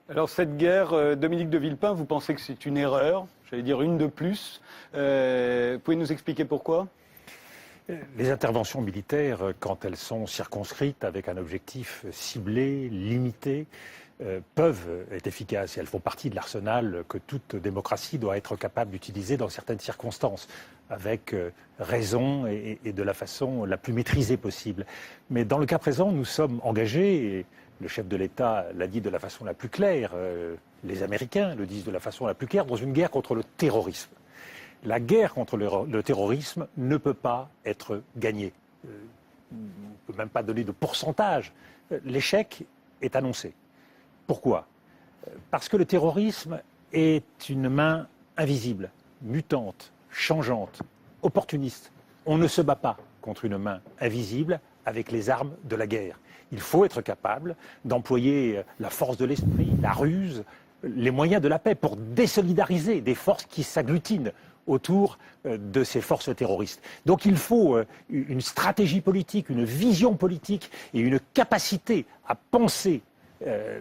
Alors cette guerre, Dominique de Villepin, vous pensez que c'est une erreur, j'allais dire une de plus. Pouvez nous expliquer pourquoi ? Les interventions militaires, quand elles sont circonscrites avec un objectif ciblé, limité, peuvent être efficaces et elles font partie de l'arsenal que toute démocratie doit être capable d'utiliser dans certaines circonstances, avec raison et de la façon la plus maîtrisée possible. Mais dans le cas présent, nous sommes engagés, et le chef de l'État l'a dit de la façon la plus claire, les Américains le disent de la façon la plus claire, dans une guerre contre le terrorisme. La guerre contre le terrorisme ne peut pas être gagnée. On ne peut même pas donner de pourcentage. L'échec est annoncé. Pourquoi ? Parce que le terrorisme est une main invisible, mutante, changeante, opportuniste. On ne se bat pas contre une main invisible avec les armes de la guerre. Il faut être capable d'employer la force de l'esprit, la ruse, les moyens de la paix pour désolidariser des forces qui s'agglutinent autour de ces forces terroristes. Donc il faut une stratégie politique, une vision politique et une capacité à penser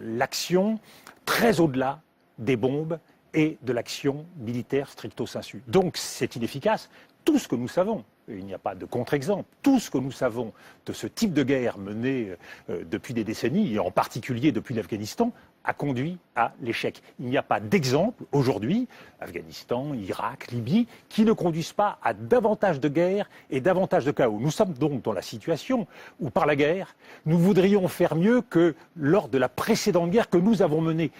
l'action très au-delà des bombes et de l'action militaire stricto sensu. Donc c'est inefficace. Tout ce que nous savons, il n'y a pas de contre-exemple, tout ce que nous savons de ce type de guerre menée depuis des décennies, et en particulier depuis l'Afghanistan, a conduit à l'échec. Il n'y a pas d'exemple aujourd'hui, Afghanistan, Irak, Libye, qui ne conduisent pas à davantage de guerres et davantage de chaos. Nous sommes donc dans la situation où, par la guerre, nous voudrions faire mieux que lors de la précédente guerre que nous avons menée.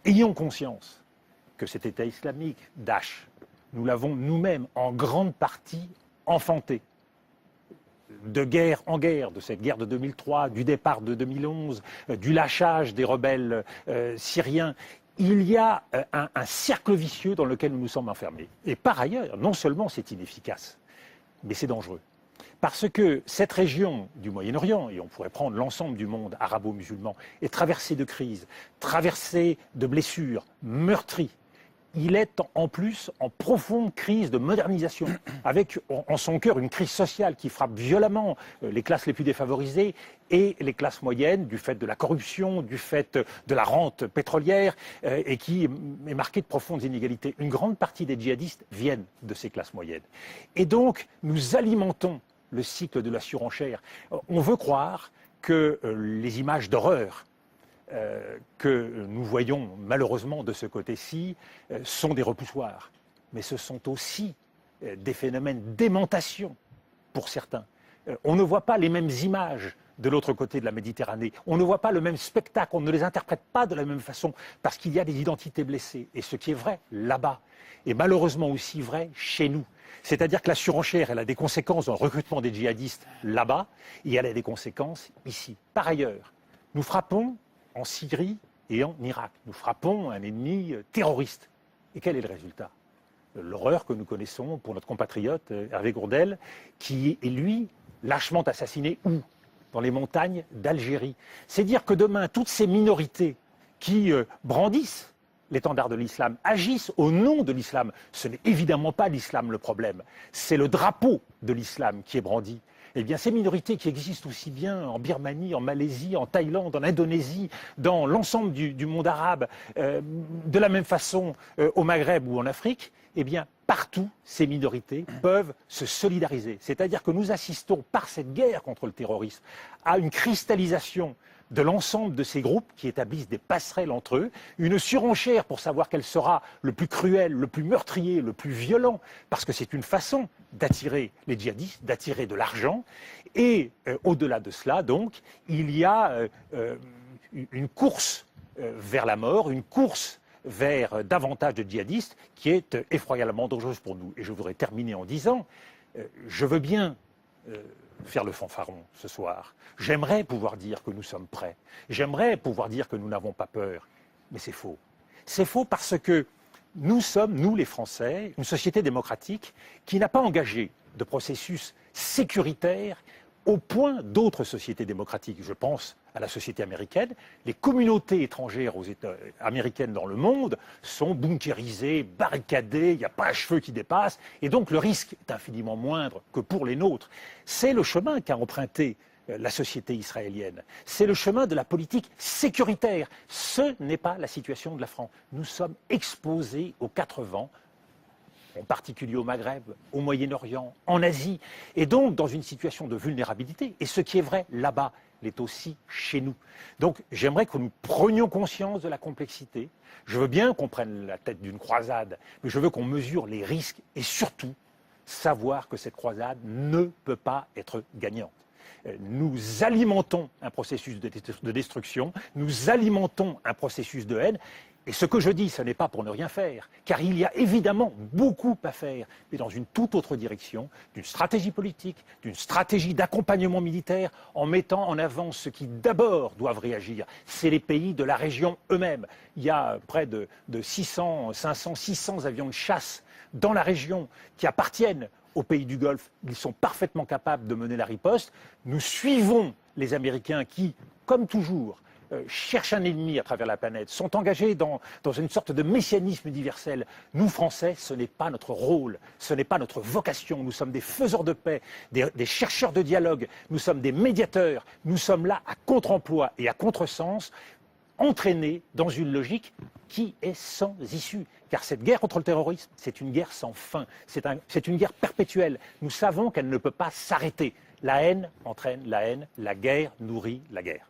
Ayons conscience que cet État islamique, Daesh, nous l'avons nous-mêmes en grande partie enfanté. De guerre en guerre, de cette guerre de 2003, du départ de 2011, du lâchage des rebelles syriens, il y a un cercle vicieux dans lequel nous nous sommes enfermés. Et par ailleurs, non seulement c'est inefficace, mais c'est dangereux. Parce que cette région du Moyen-Orient, et on pourrait prendre l'ensemble du monde arabo-musulman, est traversée de crises, traversée de blessures, meurtrie. Il est en plus en profonde crise de modernisation, avec en son cœur une crise sociale qui frappe violemment les classes les plus défavorisées et les classes moyennes, du fait de la corruption, du fait de la rente pétrolière, et qui est marquée de profondes inégalités. Une grande partie des djihadistes viennent de ces classes moyennes. Et donc, nous alimentons le cycle de la surenchère. On veut croire que les images d'horreur que nous voyons malheureusement de ce côté-ci sont des repoussoirs. Mais ce sont aussi des phénomènes d'aimantation pour certains. On ne voit pas les mêmes images de l'autre côté de la Méditerranée. On ne voit pas le même spectacle, on ne les interprète pas de la même façon parce qu'il y a des identités blessées. Et ce qui est vrai là-bas est malheureusement aussi vrai chez nous. C'est-à-dire que la surenchère, elle a des conséquences dans le recrutement des djihadistes là-bas et elle a des conséquences ici. Par ailleurs, nous frappons en Syrie et en Irak. Nous frappons un ennemi terroriste. Et quel est le résultat ? L'horreur que nous connaissons pour notre compatriote Hervé Gourdel, qui est, lui, lâchement assassiné où ? Dans les montagnes d'Algérie. C'est dire que demain, toutes ces minorités qui brandissent l'étendard de l'islam, agissent au nom de l'islam. Ce n'est évidemment pas l'islam le problème, c'est le drapeau de l'islam qui est brandi. Eh bien, ces minorités qui existent aussi bien en Birmanie, en Malaisie, en Thaïlande, en Indonésie, dans l'ensemble du monde arabe, de la même façon au Maghreb ou en Afrique, eh bien, partout, ces minorités peuvent se solidariser. C'est-à-dire que nous assistons, par cette guerre contre le terrorisme, à une cristallisation de l'ensemble de ces groupes qui établissent des passerelles entre eux, une surenchère pour savoir quel sera le plus cruel, le plus meurtrier, le plus violent, parce que c'est une façon d'attirer les djihadistes, d'attirer de l'argent. Et au-delà de cela, donc, il y a une course vers la mort, une course vers davantage de djihadistes qui est effroyablement dangereuse pour nous. Et je voudrais terminer en disant, je veux bien faire le fanfaron ce soir. J'aimerais pouvoir dire que nous sommes prêts. J'aimerais pouvoir dire que nous n'avons pas peur. Mais c'est faux. C'est faux parce que nous sommes, nous les Français, une société démocratique qui n'a pas engagé de processus sécuritaire au point d'autres sociétés démocratiques. Je pense à la société américaine. Les communautés étrangères américaines dans le monde sont bunkérisées, barricadées, il n'y a pas un cheveu qui dépasse, et donc le risque est infiniment moindre que pour les nôtres. C'est le chemin qu'a emprunté la société israélienne. C'est le chemin de la politique sécuritaire. Ce n'est pas la situation de la France. Nous sommes exposés aux quatre vents, en particulier au Maghreb, au Moyen-Orient, en Asie, et donc dans une situation de vulnérabilité. Et ce qui est vrai là-bas l'est aussi chez nous. Donc j'aimerais que nous prenions conscience de la complexité. Je veux bien qu'on prenne la tête d'une croisade, mais je veux qu'on mesure les risques et surtout savoir que cette croisade ne peut pas être gagnante. Nous alimentons un processus de destruction, nous alimentons un processus de haine. Et ce que je dis, ce n'est pas pour ne rien faire, car il y a évidemment beaucoup à faire, mais dans une toute autre direction, d'une stratégie politique, d'une stratégie d'accompagnement militaire, en mettant en avant ceux qui d'abord doivent réagir. C'est les pays de la région eux-mêmes. Il y a près de 600, 500, 600 avions de chasse dans la région qui appartiennent aux pays du Golfe. Ils sont parfaitement capables de mener la riposte. Nous suivons les Américains qui, comme toujours, cherchent un ennemi à travers la planète, sont engagés dans une sorte de messianisme universel. Nous, Français, ce n'est pas notre rôle, ce n'est pas notre vocation. Nous sommes des faiseurs de paix, des chercheurs de dialogue, nous sommes des médiateurs, nous sommes là à contre-emploi et à contresens, entraînés dans une logique qui est sans issue. Car cette guerre contre le terrorisme, c'est une guerre sans fin, c'est une guerre perpétuelle. Nous savons qu'elle ne peut pas s'arrêter. La haine entraîne la haine, la guerre nourrit la guerre.